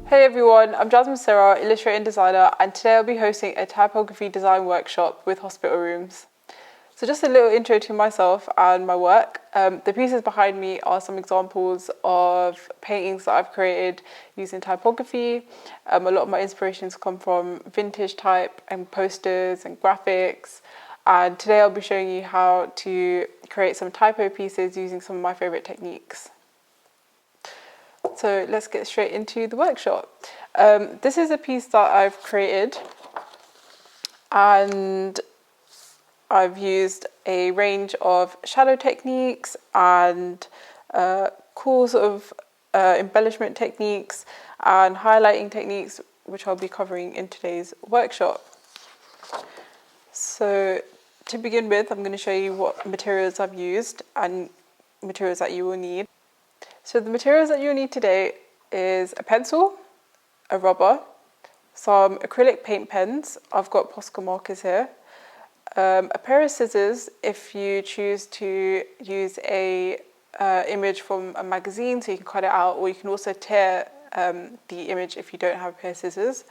Hey everyone, I'm Jasmin Sehra, illustrator and designer, and today I'll be hosting a typography design workshop with Hospital Rooms. So just a little intro to myself and my work. The pieces behind me are some examples of paintings that I've created using typography. A lot of my inspirations come from vintage type and posters and graphics. And today I'll be showing you how to create some typo pieces using some of my favorite techniques. So let's get straight into the workshop. This is a piece that I've created, and I've used a range of shadow techniques and cool sort of embellishment techniques and highlighting techniques, which I'll be covering in today's workshop. So to begin with, I'm going to show you what materials I've used and materials that you will need. So the materials that you'll need today is a pencil, a rubber, some acrylic paint pens. I've got Posca markers here. A pair of scissors if you choose to use a image from a magazine, so you can cut it out, or you can also tear the image if you don't have a pair of scissors.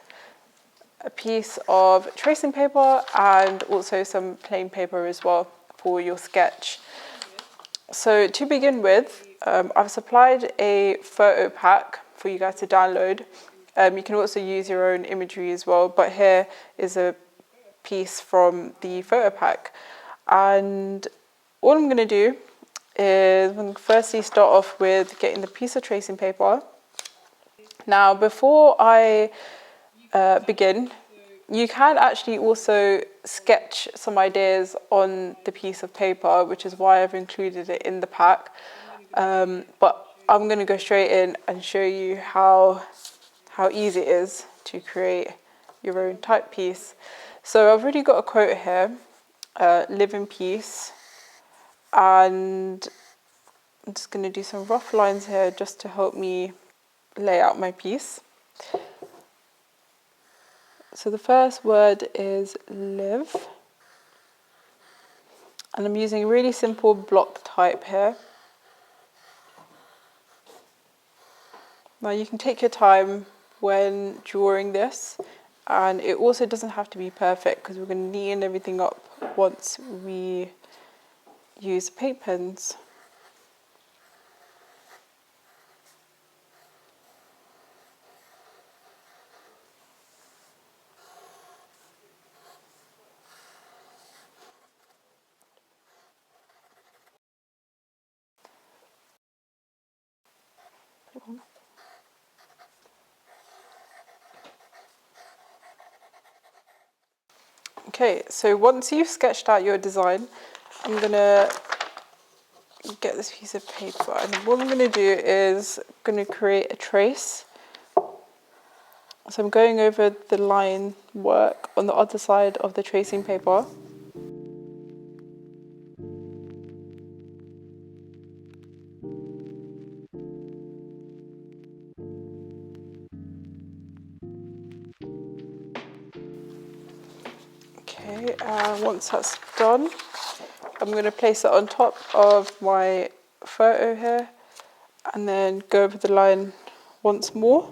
A piece of tracing paper and also some plain paper as well for your sketch. So to begin with, I've supplied a photo pack for you guys to download. You can also use your own imagery as well, but here is a piece from the photo pack. And all I'm going to do is I'm going to firstly start off with getting the piece of tracing paper. Now, before I begin, you can actually also sketch some ideas on the piece of paper, which is why I've included it in the pack. But I'm going to go straight in and show you how easy it is to create your own type piece. So I've already got a quote here, live in peace, and I'm just going to do some rough lines here just to help me lay out my piece. So the first word is live, and I'm using a really simple block type here. Now you can take your time when drawing this, and it also doesn't have to be perfect because we're going to neaten everything up once we use paint pens. Okay, so once you've sketched out your design, I'm going to get this piece of paper, and what I'm going to do is I'm going to create a trace. So I'm going over the line work on the other side of the tracing paper. Okay, and once that's done, I'm going to place it on top of my photo here and then go over the line once more.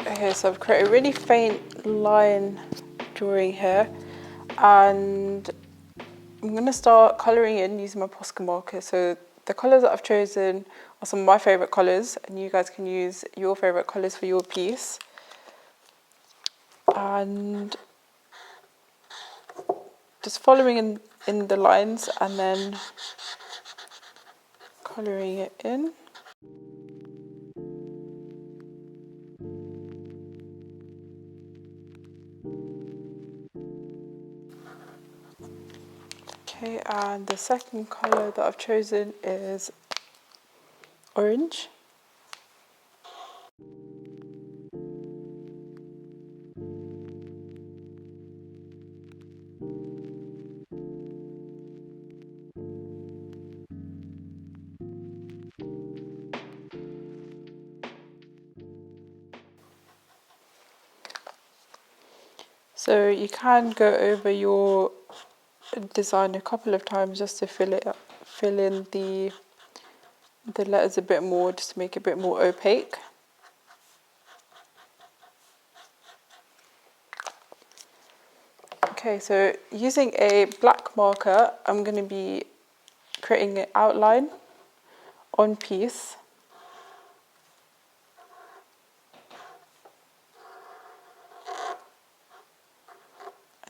Okay, so I've created a really faint line drawing here, and I'm going to start colouring in using my Posca marker. So the colours that I've chosen are some of my favourite colours, and you guys can use your favourite colours for your piece. And just following in the lines and then colouring it in. Okay, and the second colour that I've chosen is orange. So you can go over your design a couple of times just to fill in the letters a bit more, just to make it a bit more opaque. Okay, so using a black marker, I'm going to be creating an outline on piece.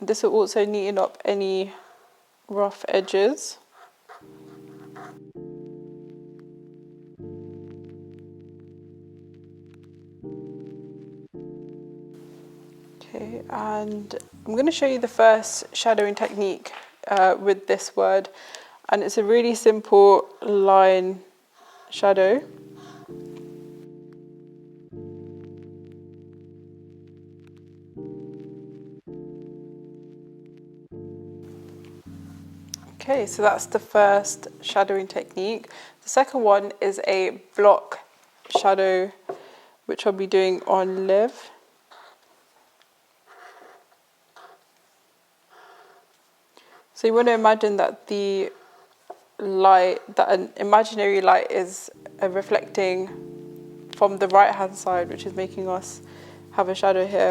And this will also neaten up any rough edges. Okay, and I'm going to show you the first shadowing technique with this word, and it's a really simple line shadow. Okay, so that's the first shadowing technique. The second one is a block shadow, which I'll be doing on Liv. So you want to imagine that the light, that an imaginary light is reflecting from the right hand side, which is making us have a shadow here.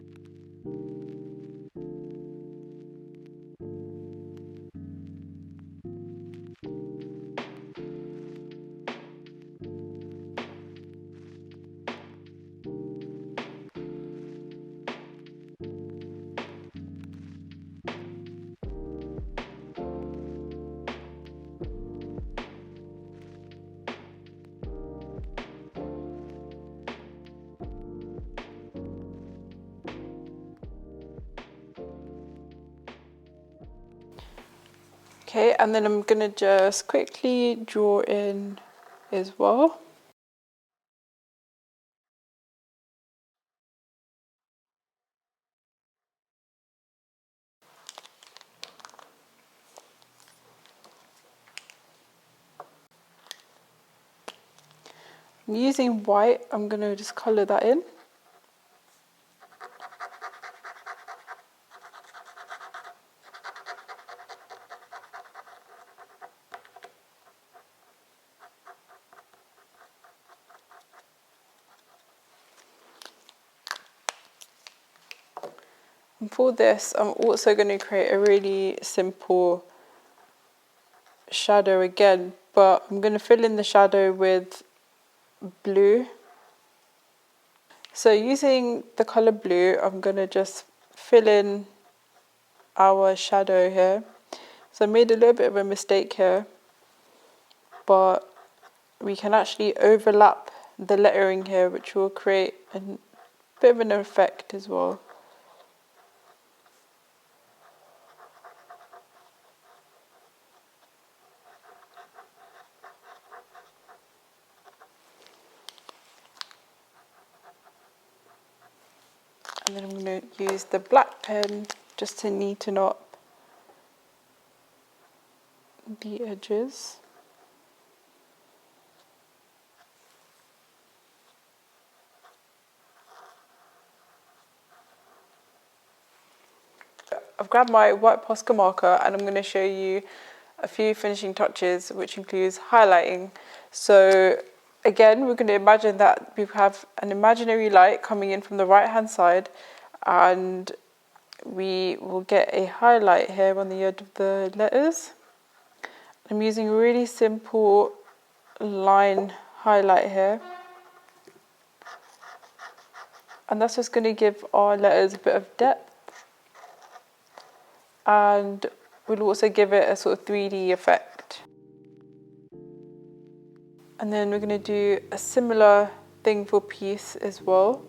Okay, and then I'm going to just quickly draw in as well. Using white, I'm going to just colour that in. And for this, I'm also going to create a really simple shadow again, but I'm going to fill in the shadow with blue. So using the colour blue, I'm going to just fill in our shadow here. So I made a little bit of a mistake here, but we can actually overlap the lettering here, which will create a bit of an effect as well. And then I'm going to use the black pen just to neaten up the edges. I've grabbed my white Posca marker and I'm going to show you a few finishing touches, which includes highlighting. So again, we're going to imagine that we have an imaginary light coming in from the right hand side, and we will get a highlight here on the edge of the letters. I'm using a really simple line highlight here, and that's just going to give our letters a bit of depth, and we'll also give it a sort of 3D effect. And then we're going to do a similar thing for piece as well.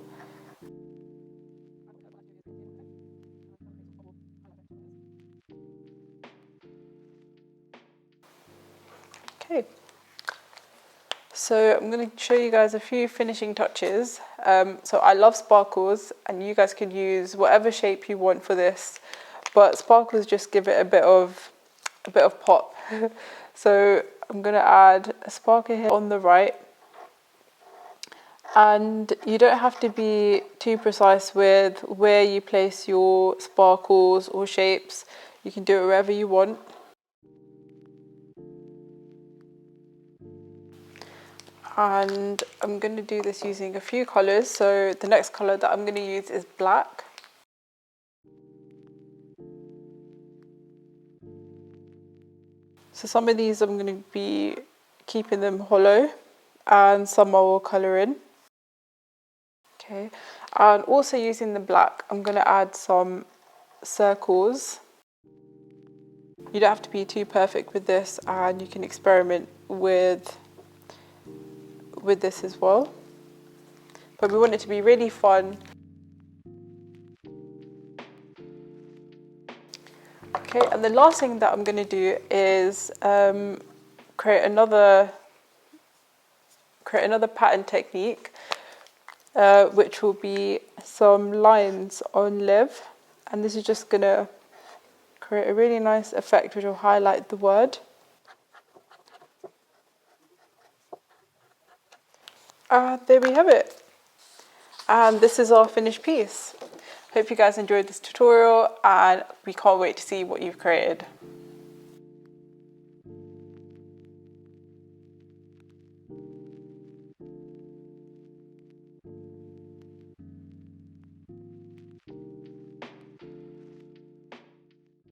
Okay, so I'm going to show you guys a few finishing touches. So I love sparkles, and you guys can use whatever shape you want for this, but sparkles just give it a bit of pop. So I'm going to add a sparkle here on the right, and you don't have to be too precise with where you place your sparkles or shapes. You can do it wherever you want. And I'm going to do this using a few colours. So the next colour that I'm going to use is black. So some of these I'm going to be keeping them hollow, and some I will colour in. Okay, and also using the black, I'm going to add some circles. You don't have to be too perfect with this, and you can experiment with this as well. But we want it to be really fun. Okay, and the last thing that I'm going to do is create another pattern technique, which will be some lines on live, and this is just going to create a really nice effect which will highlight the word. There we have it, and this is our finished piece. Hope you guys enjoyed this tutorial, and we can't wait to see what you've created.